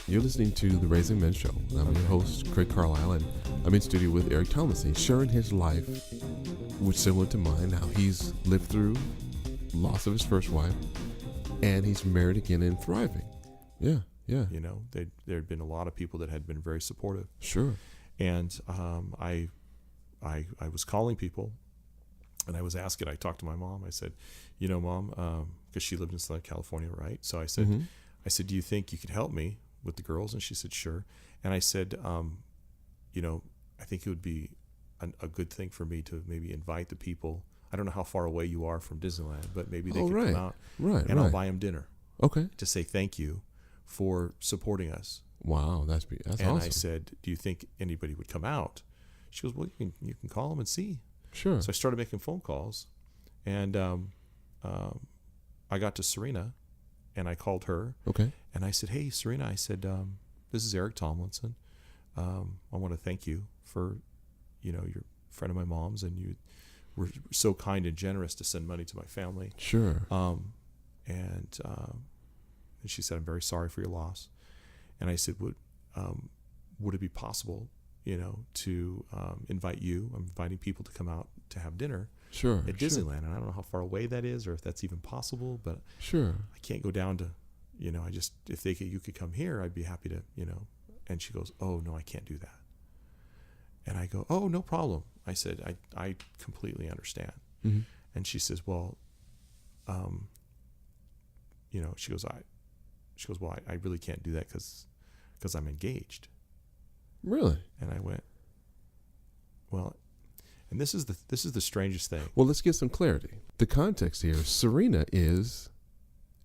You're listening to the RZNGMEN Show. I'm your host, Craig Carlisle, and I'm in studio with Eric Tomlin, sharing his life, which is similar to mine, how he's lived through loss of his first wife, and he's married again and thriving. Yeah. You know, there had been a lot of people that had been very supportive. Sure. And I was calling people, and I was asking. I talked to my mom. I said, you know, Mom, because she lived in Southern California, right? So I said, do you think you could help me with the girls? And she said, sure. And I said, you know, I think it would be a good thing for me to maybe invite the people. I don't know how far away you are from Disneyland, but maybe they could come out, and I'll buy them dinner. Okay. To say thank you for supporting us. Wow, that's awesome. And I said, do you think anybody would come out? She goes, well, you can call them and see. Sure. So I started making phone calls, and I got to Serena, and I called her. Okay. And I said, hey, Serena, I said, this is Eric Tomlinson. I want to thank you for, you know, you're a friend of my mom's, and you were so kind and generous to send money to my family. Sure. And she said, I'm very sorry for your loss. And I said, would it be possible, you know, to invite you? I'm inviting people to come out to have dinner at Disneyland. And I don't know how far away that is or if that's even possible, but I can't go down to, you know, if you could come here, I'd be happy to, you know. And she goes, oh, no, I can't do that. And I go, oh, no problem. I said, I completely understand. Mm-hmm. And she says, well, you know, she goes, well, I really can't do that because I'm engaged. Really? And I went, well, and this is the strangest thing. Well, let's get some clarity. The context here, Serena is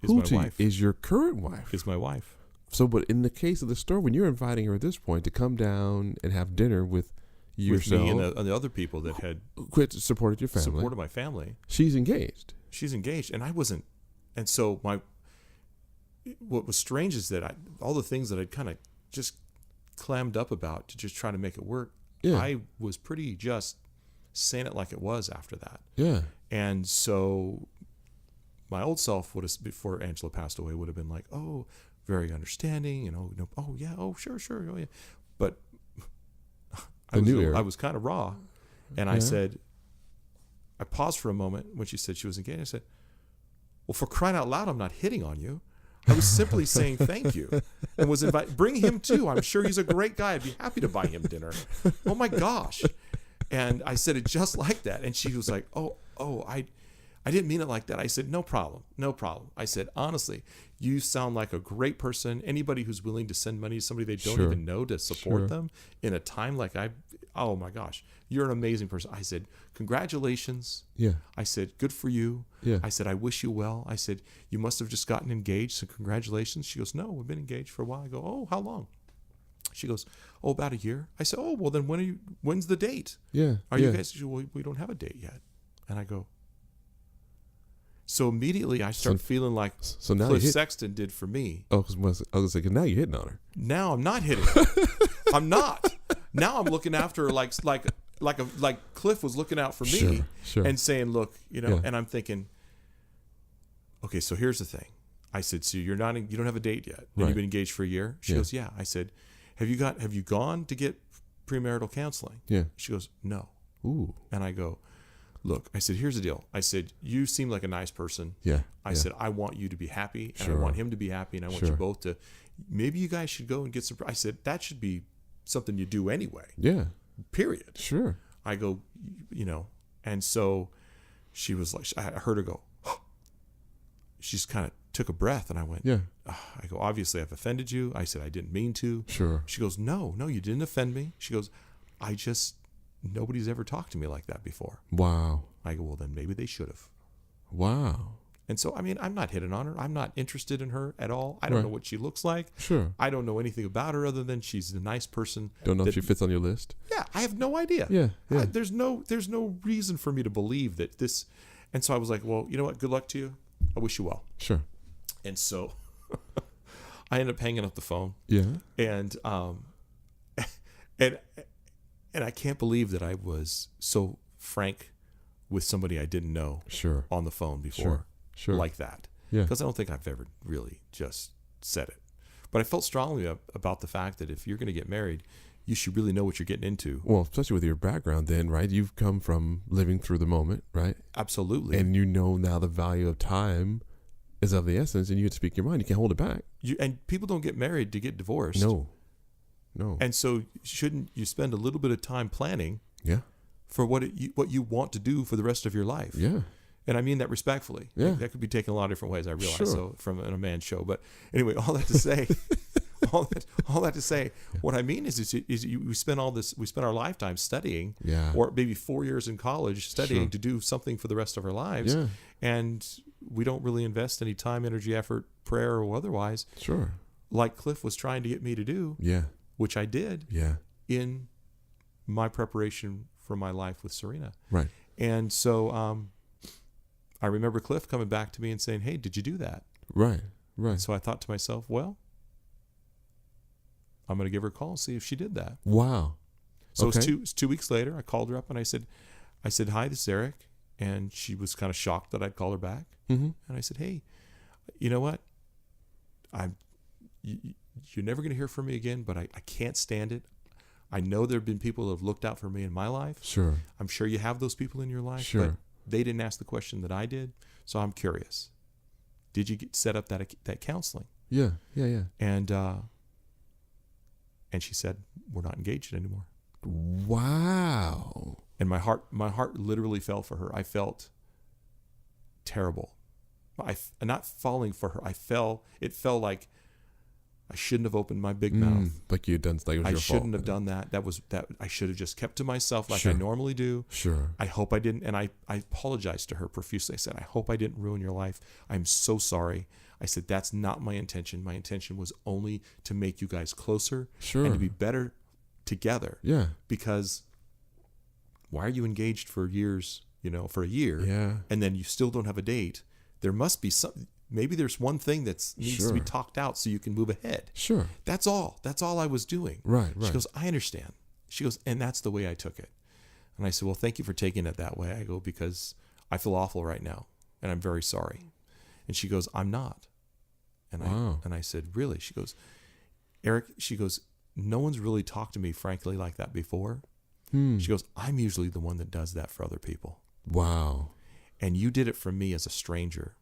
my wife. Is your current wife. Is my wife. So, but in the case of the story, when you're inviting her at this point to come down and have dinner with yourself, with me and the other people that had supported your family, supported my family, she's engaged. And I wasn't. And so what was strange is that all the things that I'd kind of just clammed up about to just try to make it work, I was pretty just saying it like it was after that. Yeah. And so my old self would have, before Angela passed away, would have been like, oh, very understanding, you know, oh yeah, oh sure, oh yeah. But I was kind of raw. And I said, I paused for a moment when she said she was engaged. I said, well, for crying out loud, I'm not hitting on you. I was simply saying thank you, and was bring him too. I'm sure he's a great guy. I'd be happy to buy him dinner. Oh my gosh. And I said it just like that. And she was like, oh, I didn't mean it like that. I said, no problem. I said, honestly, you sound like a great person. Anybody who's willing to send money to somebody they don't even know to support them in a time like oh my gosh, you're an amazing person. I said, congratulations. Yeah. I said, good for you. Yeah. I said, I wish you well. I said, you must have just gotten engaged, so congratulations. She goes, no, we've been engaged for a while. I go, oh, how long? She goes, oh, about a year. I said, oh, well then when's the date? Yeah. Are you guys, well, we don't have a date yet. And I go, so immediately I start feeling like Cliff Sexton did for me. Oh, I was going to say, now you're hitting on her. Now I'm not hitting her. I'm not. Now I'm looking after her like Cliff was looking out for me and saying, look, you know, and I'm thinking, okay, so here's the thing. I said, so you don't have a date yet. And you've been engaged for a year? She goes, yeah. I said, have you gone to get premarital counseling? Yeah. She goes, no. Ooh. And I go, look, I said, here's the deal. I said, you seem like a nice person. Yeah. I said, I want you to be happy, and I want him to be happy, and I want you both to, maybe you guys should go and get some, I said, that should be something you do anyway. Yeah. Period. Sure. I go, you know, and so she was like, I heard her go, she just kind of took a breath, and I went, yeah. I go, obviously I've offended you. I said, I didn't mean to. Sure. She goes, no, you didn't offend me. She goes, nobody's ever talked to me like that before. Wow. I go, well, then maybe they should have. Wow. And so, I mean, I'm not hitting on her. I'm not interested in her at all. I don't know what she looks like. Sure. I don't know anything about her other than she's a nice person. Don't know if she fits on your list. Yeah, I have no idea. Yeah. There's no reason for me to believe that this. And so I was like, well, you know what? Good luck to you. I wish you well. Sure. And so I ended up hanging up the phone. Yeah. And I can't believe that I was so frank with somebody I didn't know on the phone before like that. Yeah. Because I don't think I've ever really just said it. But I felt strongly about the fact that if you're going to get married, you should really know what you're getting into. Well, especially with your background then, right? You've come from living through the moment, right? Absolutely. And you know now the value of time is of the essence, and you can speak your mind. You can't hold it back. And people don't get married to get divorced. No. And so shouldn't you spend a little bit of time planning for what you want to do for the rest of your life? Yeah. And I mean that respectfully. Yeah. That could be taken a lot of different ways, I realize, Sure. so from a man's show. But anyway, all that to say, all that to say, what I mean is we spend our lifetime studying, or maybe 4 years in college studying to do something for the rest of our lives. Yeah. And we don't really invest any time, energy, effort, prayer, or otherwise. Sure. Like Cliff was trying to get me to do. Yeah. Which I did. Yeah. In my preparation for my life with Serena. Right. And so I remember Cliff coming back to me and saying, "Hey, did you do that?" Right. Right. So I thought to myself, well, I'm going to give her a call and see if she did that. Wow. So it was 2 weeks later. I called her up and I said, "Hi, this is Eric." And she was kind of shocked that I'd call her back. Mm-hmm. And I said, "Hey, you know what? You're never going to hear from me again, but I can't stand it. I know there have been people who have looked out for me in my life. Sure. I'm sure you have those people in your life, Sure. but they didn't ask the question that I did. So I'm curious. Did you set up that counseling?" Yeah. Yeah. Yeah. And she said, "We're not engaged anymore." Wow. And my heart literally fell for her. I felt terrible. Not falling for her. It felt like I shouldn't have opened my big mouth. Like you had done, like it was your fault. I shouldn't have done that. That I should have just kept to myself like Sure. I normally do. Sure. I hope I didn't. And I apologized to her profusely. I said, "I hope I didn't ruin your life. I'm so sorry." I said, "That's not my intention. My intention was only to make you guys closer Sure. and to be better together." Yeah. Because why are you engaged for years, for a year, Yeah. and then you still don't have a date? There must be maybe there's one thing that needs to be talked out so you can move ahead. Sure. That's all I was doing. Right. She goes, "I understand." She goes, "And that's the way I took it." And I said, "Well, thank you for taking it that way." I go, "Because I feel awful right now and I'm very sorry." And she goes, "I'm not." And I said, "Really?" She goes, "Eric," she goes, "no one's really talked to me frankly like that before." She goes, "I'm usually the one that does that for other people. Wow. And you did it for me as a stranger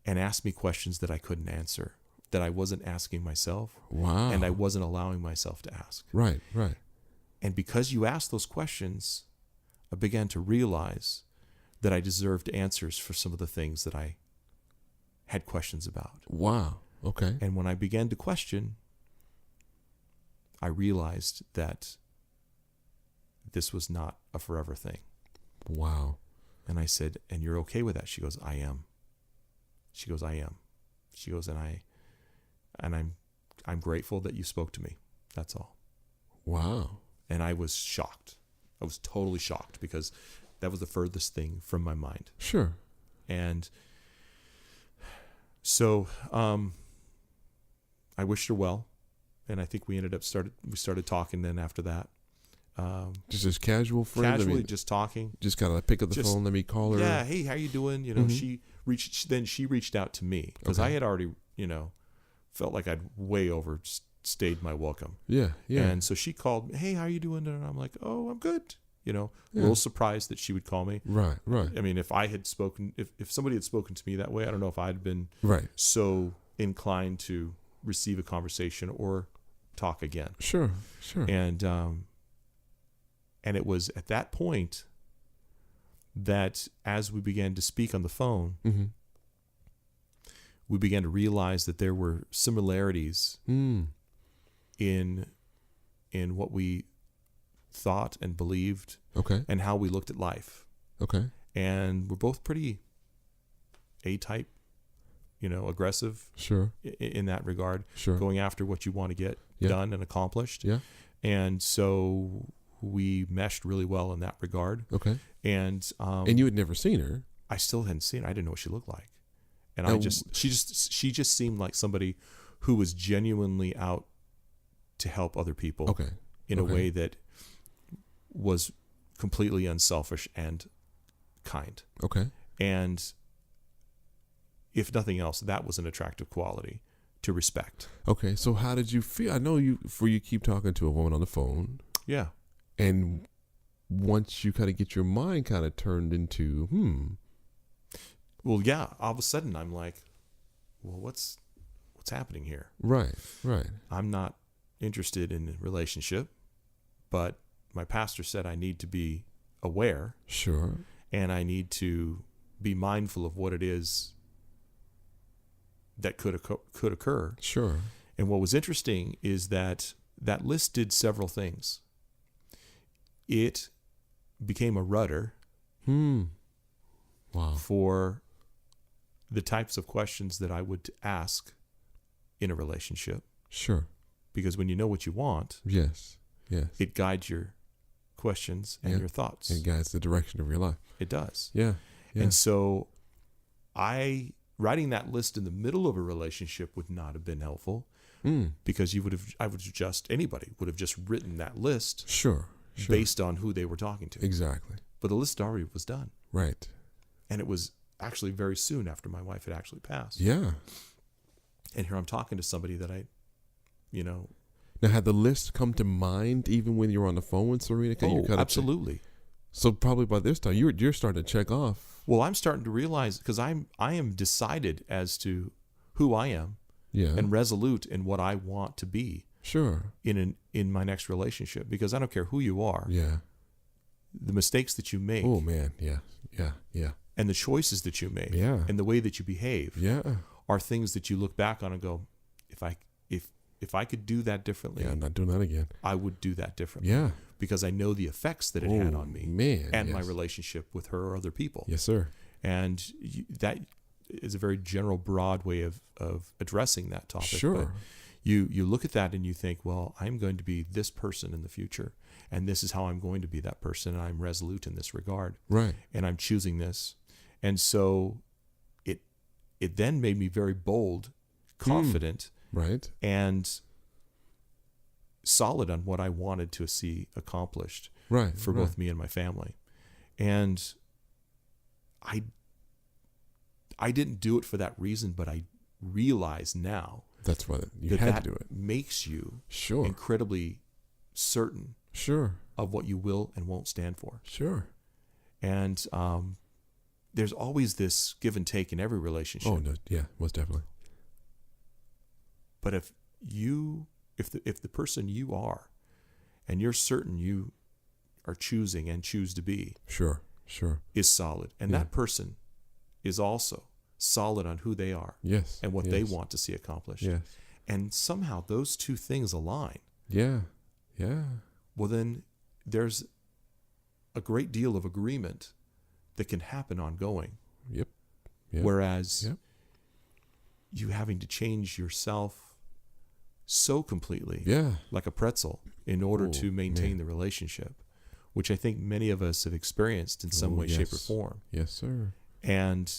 and asked me questions that I couldn't answer, that I wasn't asking myself. Wow. And I wasn't allowing myself to ask. Right. Right. And because you asked those questions, I began to realize that I deserved answers for some of the things that I had questions about." Wow. Okay. And when I began to question, I realized that this was not a forever thing. Wow. And I said, "And you're okay with that?" She goes, "I am." She goes, "I am." She goes, I'm grateful that you spoke to me. That's all." Wow. And I was shocked. I was totally shocked because that was the furthest thing from my mind. Sure. And so I wished her well, and I think we started talking then after that. Just as casual friends. Casually, just talking. Just kind of pick up the phone, let me call her. Yeah, "Hey, how you doing?" She reached out to me because I had already, felt like I'd way overstayed my welcome. Yeah, yeah. And so she called, "Hey, how you doing?" And I'm like, "Oh, I'm good." A little surprised that she would call me. Right, right. I mean, if somebody had spoken to me that way, I don't know if I'd been so inclined to receive a conversation or talk again. Sure, sure. And it was at that point that as we began to speak on the phone, we began to realize that there were similarities in what we thought and believed, and how we looked at life. And we're both pretty A-type, aggressive. Sure. In that regard. Sure. Going after what you want to get done and accomplished. Yeah. And so we meshed really well in that regard. And you had never seen her. I still hadn't seen her. I didn't know what she looked like. And she just seemed like somebody who was genuinely out to help other people in a way that was completely unselfish and kind. And if nothing else, that was an attractive quality to respect. Okay, so how did you feel? I know you keep talking to a woman on the phone. Yeah. And once you kind of get your mind kind of turned into, Well, yeah, all of a sudden I'm like, well, what's happening here? Right. I'm not interested in a relationship, but my pastor said I need to be aware. Sure. And I need to be mindful of what it is that could occur. Sure. And what was interesting is that list did several things. It became a rudder Wow. for the types of questions that I would ask in a relationship. Sure. Because when you know what you want, yes, it guides your questions and your thoughts. It guides the direction of your life. It does. Yeah. And so writing that list in the middle of a relationship would not have been helpful because anybody would have just written that list. Sure. Based on who they were talking to. Exactly. But the list already was done. Right. And it was actually very soon after my wife had actually passed. Yeah. And here I'm talking to somebody that Now, had the list come to mind even when you were on the phone with Serena? Absolutely. So probably by this time, you're starting to check off. Well, I'm starting to realize, because I am decided as to who I am and resolute in what I want to be. Sure. In my next relationship, because I don't care who you are. Yeah. The mistakes that you make. Oh man, yeah. And the choices that you make. Yeah. And the way that you behave. Yeah. Are things that you look back on and go, if I could do that differently. Yeah, I'm not doing that again. I would do that differently. Yeah. Because I know the effects that it had on me. Man. And my relationship with her or other people. Yes, sir. And that is a very general, broad way of addressing that topic. Sure. But you look at that and you think, well, I'm going to be this person in the future, and this is how I'm going to be that person, and I'm resolute in this regard. Right. And I'm choosing this. And so it then made me very bold, confident, right, and solid on what I wanted to see accomplished for both me and my family. And I didn't do it for that reason, but I realize now that's why you had to do it. Makes you sure incredibly certain of what you will and won't stand for. Sure. And there's always this give and take in every relationship. Oh no, yeah, most definitely. But if the person you are, and you're certain you are choosing and choose to be, sure, is solid, and that person is also solid on who they are, and what they want to see accomplished, and somehow those two things align. Yeah. Well, then there's a great deal of agreement that can happen ongoing. Yep. Whereas you having to change yourself so completely, like a pretzel, in order to maintain the relationship, which I think many of us have experienced in some way, shape, or form. Yes, sir. And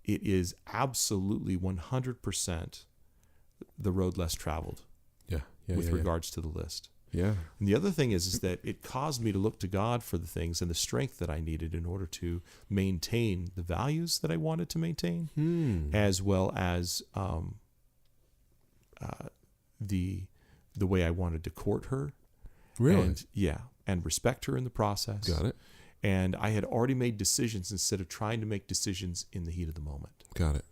it is absolutely 100% the road less traveled with regards to the list. Yeah. And the other thing is that it caused me to look to God for the things and the strength that I needed in order to maintain the values that I wanted to maintain, as well as the way I wanted to court her. Really? And respect her in the process. Got it. And I had already made decisions instead of trying to make decisions in the heat of the moment. Got it.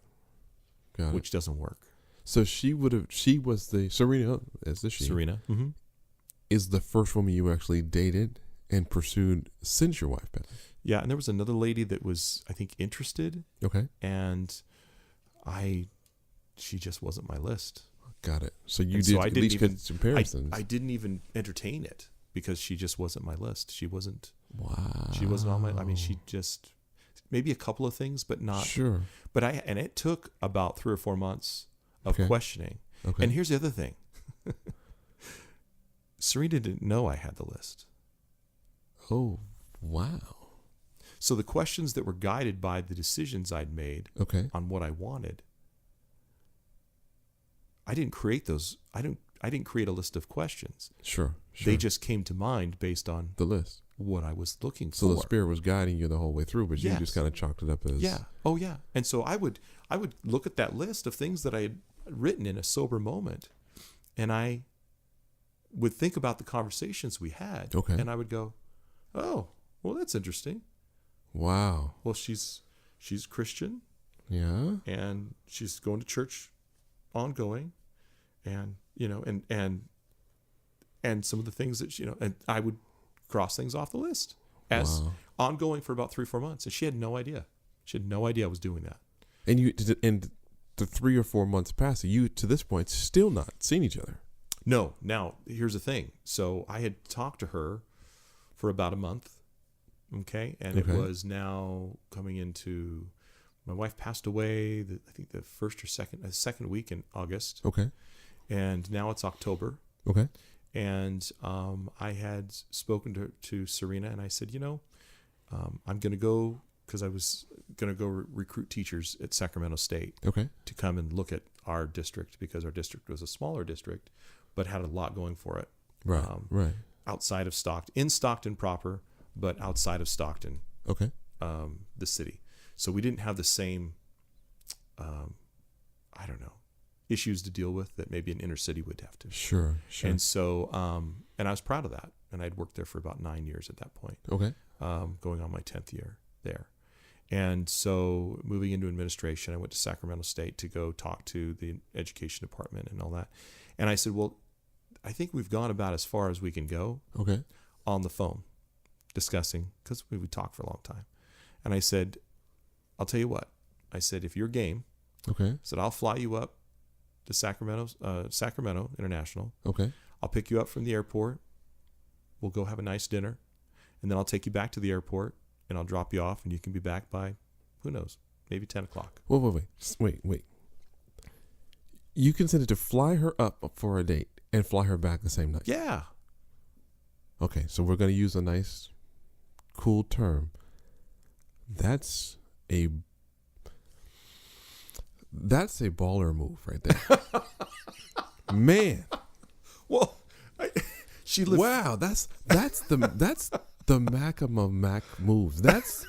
Which doesn't work. So she was the Serena, as the she. Serena. Mm-hmm. Is the first woman you actually dated and pursued since your wife passed. Yeah, and there was another lady that was, I think, interested. Okay. And she just wasn't my list. Got it. So you did at least get comparisons. I didn't even entertain it because she just wasn't my list. She wasn't. Wow. She wasn't on my. I mean, she just maybe a couple of things, but not. Sure. But and it took about 3 or 4 months of questioning. Okay. And here's the other thing. Serena didn't know I had the list. Oh, wow. So the questions that were guided by the decisions I'd made on what I wanted, I didn't create those. I didn't create a list of questions. Sure. They just came to mind based on the list, what I was looking for. So the Spirit was guiding you the whole way through, but you just kind of chalked it up as And so I would look at that list of things that I had written in a sober moment, and I would think about the conversations we had, and I would go, "Oh, well, that's interesting. Wow. Well, she's Christian, Yeah, and she's going to church ongoing, and and some of the things that and I would cross things off the list as ongoing for about 3-4 months, and she had no idea. She had no idea I was doing that. And the 3 or 4 months passed. You to this point still not seen each other. No. Now here's the thing. So I had talked to her for about a month. Okay, and it was now coming into. My wife passed away. I think the second week in August. Okay. And now it's October. Okay. And I had spoken to Serena, and I said, I'm going to go because I was going to go recruit teachers at Sacramento State. Okay. To come and look at our district, because our district was a smaller district, but had a lot going for it. Right. Right. Outside of Stockton, in Stockton proper, but outside of Stockton. Okay. The city. So we didn't have the same, issues to deal with that maybe an inner city would have to. Sure. And so, and I was proud of that. And I'd worked there for about 9 years at that point. Okay. Going on my 10th year there. And so moving into administration, I went to Sacramento State to go talk to the education department and all that. And I said, well, I think we've gone about as far as we can go. Okay. On the phone discussing, because we would talk for a long time. And I said, I'll tell you what. I said, if you're game, I said, I'll fly you up to Sacramento International. Okay. I'll pick you up from the airport. We'll go have a nice dinner. And then I'll take you back to the airport, and I'll drop you off, and you can be back by, who knows, maybe 10 o'clock. Wait. You consented to fly her up for a date and fly her back the same night? Yeah. Okay, so we're going to use a nice, cool term. That's a baller move right there. Man. Well, she lived. Wow, that's the Mac of my Mac moves. That's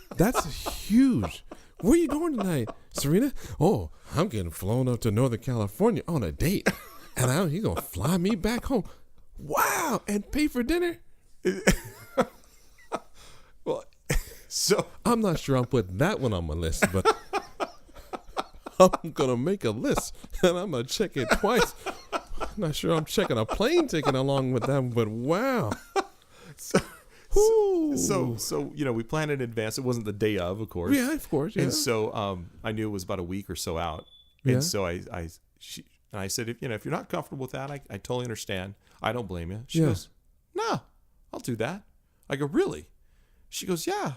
huge. Where are you going tonight, Serena? Oh, I'm getting flown up to Northern California on a date, and he's gonna fly me back home. Wow, and pay for dinner. Well, so I'm not sure I'm putting that one on my list, but I'm gonna make a list and I'm gonna check it twice. I'm not sure I'm checking a plane ticket along with that, but wow. So we planned in advance. It wasn't the day of course. Yeah, of course. Yeah. And so I knew it was about a week or so out. Yeah. And so I said, if you're not comfortable with that, I totally understand. I don't blame you. She goes, no, I'll do that. I go, really? She goes, yeah.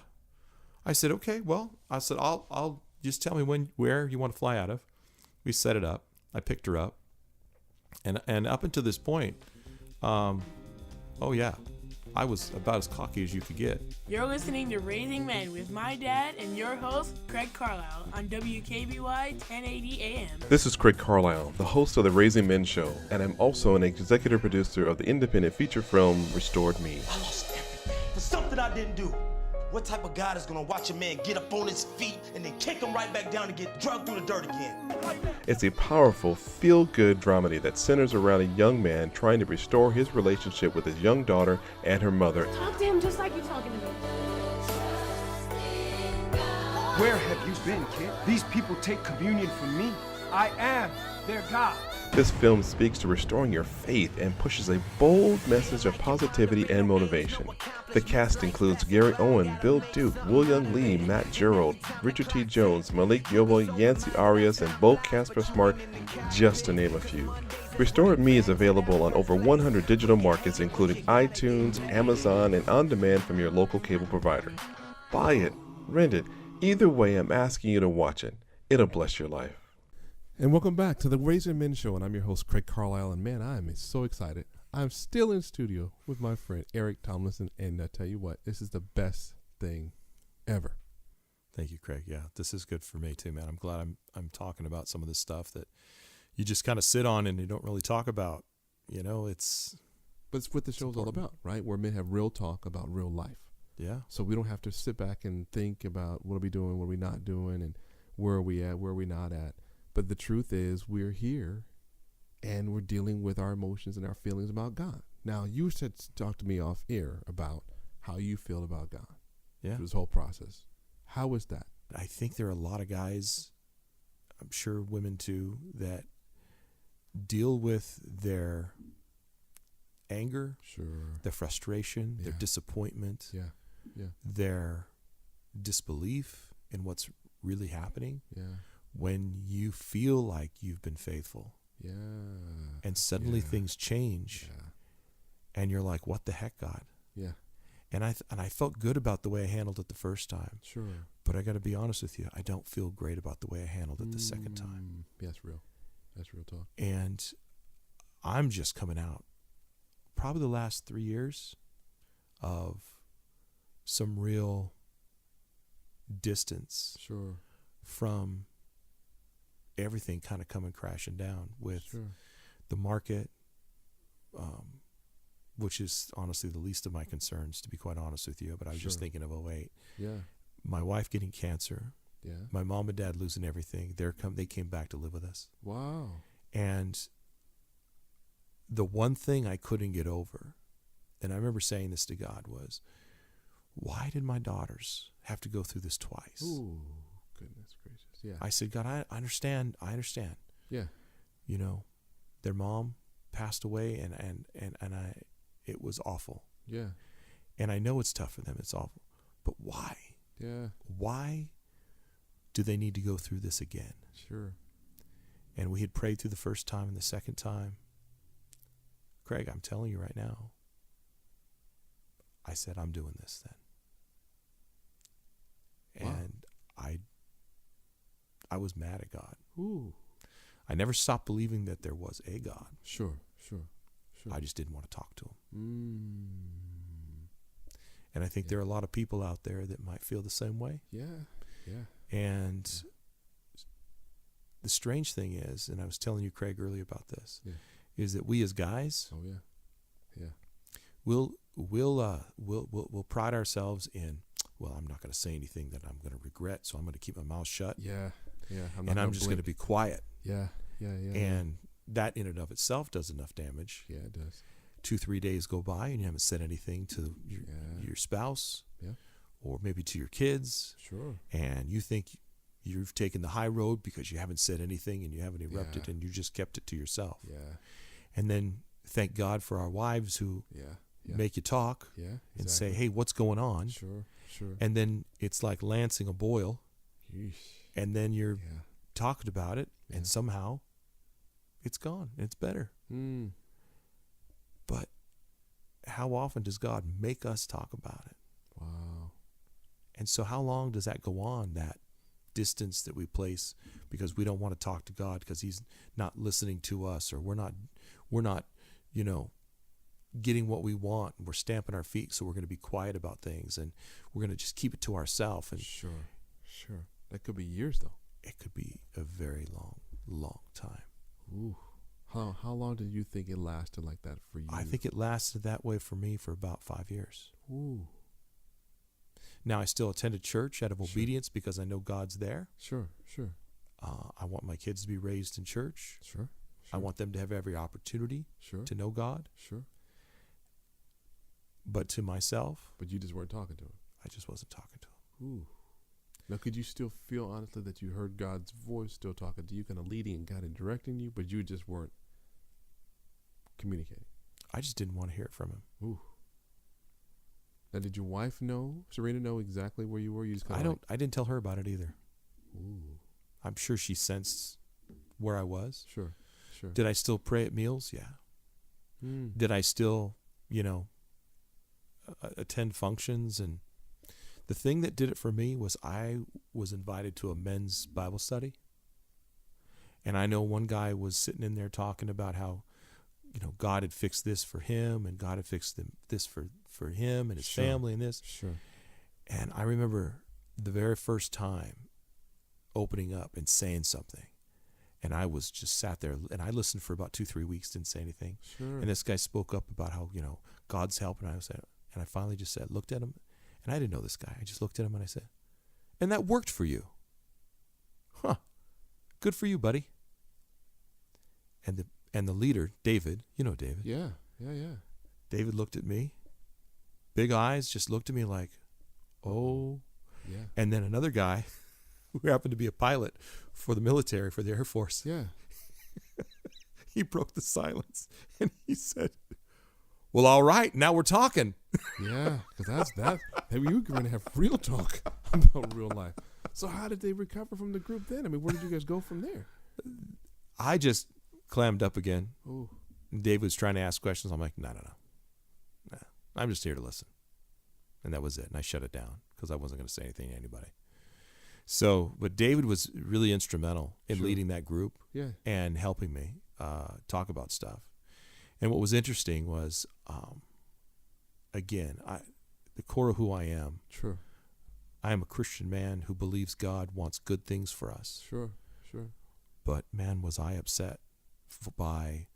I said, okay, well, I said, I'll just tell me where you want to fly out of. We set it up. I picked her up. And up until this point, I was about as cocky as you could get. You're listening to Raising Men with my dad and your host, Craig Carlisle, on WKBY 1080 AM. This is Craig Carlisle, the host of the Raising Men Show, and I'm also an executive producer of the independent feature film Restored Me. I lost everything for something I didn't do. What type of God is going to watch a man get up on his feet and then kick him right back down and get drugged through the dirt again? It's a powerful, feel-good dramedy that centers around a young man trying to restore his relationship with his young daughter and her mother. Talk to him just like you're talking to me. Where have you been, kid? These people take communion from me. I am their God. This film speaks to restoring your faith and pushes a bold message of positivity and motivation. The cast includes Gary Owen, Bill Duke, Will Young Lee, Matt Gerald, Richard T. Jones, Malik Yobo, Yancey Arias, and Bo Casper Smart, just to name a few. Restored Me is available on over 100 digital markets, including iTunes, Amazon, and on demand from your local cable provider. Buy it, rent it. Either way, I'm asking you to watch it. It'll bless your life. And welcome back to the Raising Men Show, and I'm your host, Craig Carlisle, and man, I am so excited. I'm still in studio with my friend, Eric Tomlinson, and I tell you what, this is the best thing ever. Thank you, Craig. Yeah, this is good for me too, man. I'm glad I'm talking about some of this stuff that you just kind of sit on and you don't really talk about. But it's what the show's all about, right? Where men have real talk about real life. Yeah. So we don't have to sit back and think about what are we doing, what are we not doing, and where are we at, where are we not at. But the truth is, we're here, and we're dealing with our emotions and our feelings about God. Now, you said talk to me off air about how you feel about God. Yeah. Through this whole process. How was that? I think there are a lot of guys, I'm sure women too, that deal with their anger, their frustration, their disappointment, their disbelief in what's really happening when you feel like you've been faithful. And suddenly things change. And you're like, what the heck, God? And I felt good about the way I handled it the first time. But I got to be honest with you, I don't feel great about the way I handled it the second time. Yeah, that's real. That's real talk. And I'm just coming out probably the last 3 years of some real distance from everything kind of coming crashing down with the market, which is honestly the least of my concerns, to be quite honest with you. But I was just thinking of 2008. My wife getting cancer. My mom and dad losing everything. They came back to live with us. Wow. And the one thing I couldn't get over, and I remember saying this to God, was, why did my daughters have to go through this twice? Ooh, goodness gracious. Yeah. I said, God, I understand. Yeah. You know, their mom passed away, and it was awful. Yeah. And I know it's tough for them. It's awful. But why? Yeah. Why do they need to go through this again? And we had prayed through the first time and the second time. Craig, I'm telling you right now, I said, I'm doing this then. Wow. And I was mad at God. Ooh. I never stopped believing that there was a God. Sure. I just didn't want to talk to him. Mm. And I think there are a lot of people out there that might feel the same way. Yeah. And the strange thing is, and I was telling you, Craig, earlier about this, is that we as guys, we'll pride ourselves in, well, I'm not going to say anything that I'm going to regret, so I'm going to keep my mouth shut. I'm just going to be quiet. And that in and of itself does enough damage. Yeah, it does. 2-3 days go by and you haven't said anything to your spouse, or maybe to your kids. And you think you've taken the high road because you haven't said anything and you haven't erupted and you just kept it to yourself. And then thank God for our wives who make you talk and say, hey, what's going on? And then it's like lancing a boil. And then you're talking about it and somehow it's gone. It's better. But how often does God make us talk about it? Wow. And so how long does that go on, that distance that we place because we don't want to talk to God because he's not listening to us, or we're not, getting what we want, and we're stamping our feet, so we're going to be quiet about things and we're going to just keep it to ourselves. And Sure. That could be years, though. It could be a very long time. Ooh. How long did you think it lasted like that for you? I think it lasted that way for me for about 5 years. Ooh. Now, I still attended church out of obedience because I know God's there. Sure. I want my kids to be raised in church. Sure. I want them to have every opportunity to know God. Sure. But to myself. But you just weren't talking to him. I just wasn't talking to him. Ooh. Now, could you still feel honestly that you heard God's voice still talking to you, kind of leading and guiding, directing you, but you just weren't communicating? I just didn't want to hear it from him. Ooh. Now, did your wife know, Serena, know exactly where you were? You just I didn't tell her about it either. Ooh. I'm sure she sensed where I was. Sure. Did I still pray at meals? Yeah. Did I still, attend functions? And the thing that did it for me was I was invited to a men's Bible study. And I know one guy was sitting in there talking about how, God had fixed this for him, and God had fixed this for him and his family and this. Sure. And I remember the very first time opening up and saying something. And I was just sat there, and I listened for about 2-3 weeks, didn't say anything. Sure. And this guy spoke up about how, God's help. And I finally just looked at him, and I didn't know this guy. I just looked at him and I said, and that worked for you. Huh. Good for you, buddy. And the leader, David, you know David. Yeah. David looked at me. Big eyes, just looked at me like, oh. Yeah. And then another guy who happened to be a pilot for the military, for the Air Force. Yeah. He broke the silence and he said, well, all right, now we're talking. Yeah, because that's maybe you were going to have real talk about real life. So how did they recover from the group then? I mean, where did you guys go from there? I just clammed up again. Ooh. Dave was trying to ask questions. I'm like, no. I'm just here to listen. And that was it. And I shut it down because I wasn't going to say anything to anybody. So, but David was really instrumental in leading that group and helping me talk about stuff. And what was interesting was, again, the core of who I am. Sure. I am a Christian man who believes God wants good things for us. Sure. But man, was I upset by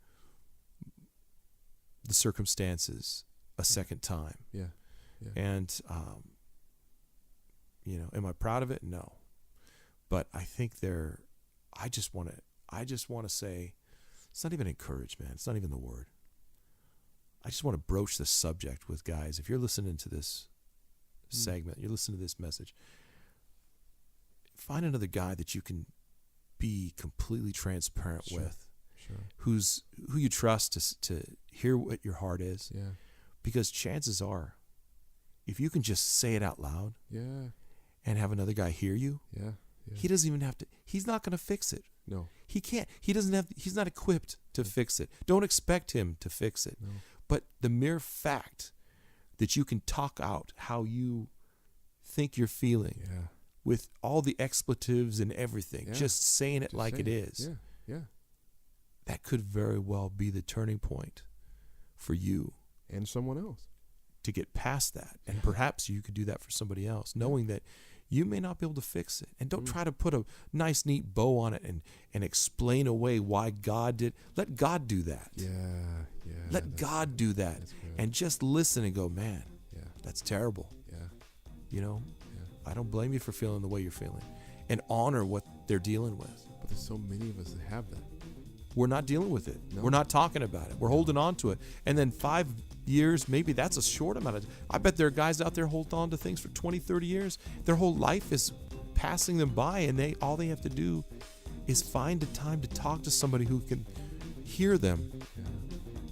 the circumstances a second time. Yeah. And, am I proud of it? No. But I think I just want to say, it's not even encouragement. It's not even the word. I just want to broach this subject with guys. If you're listening to this segment, you're listening to this message, find another guy that you can be completely transparent with. Sure. Who you trust to hear what your heart is. Yeah. Because chances are, if you can just say it out loud, and have another guy hear you, he doesn't even have to. He's not going to fix it. No, he can't. He doesn't have. He's not equipped to fix it. Don't expect him to fix it. No. But the mere fact that you can talk out how you think you're feeling, with all the expletives and everything, just saying it like it is. Yeah. That could very well be the turning point for you and someone else to get past that. And perhaps you could do that for somebody else, knowing that you may not be able to fix it. And don't try to put a nice, neat bow on it and explain away why God did. Let God do that. Yeah. Let God do that. And just listen and go, man, that's terrible. Yeah. I don't blame you for feeling the way you're feeling. And honor what they're dealing with. But there's so many of us that have that. We're not dealing with it. No. We're not talking about it. We're holding on to it. And then 5 years, maybe that's a short amount of time. I bet there are guys out there holding on to things for 20, 30 years. Their whole life is passing them by, and all they have to do is find a time to talk to somebody who can hear them,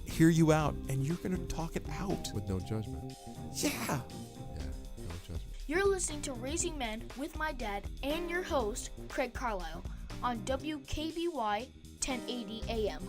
hear you out, and you're going to talk it out. With no judgment. Yeah. No judgment. You're listening to Raising Men with my dad and your host, Craig Carlisle, on WKBY 1080 AM.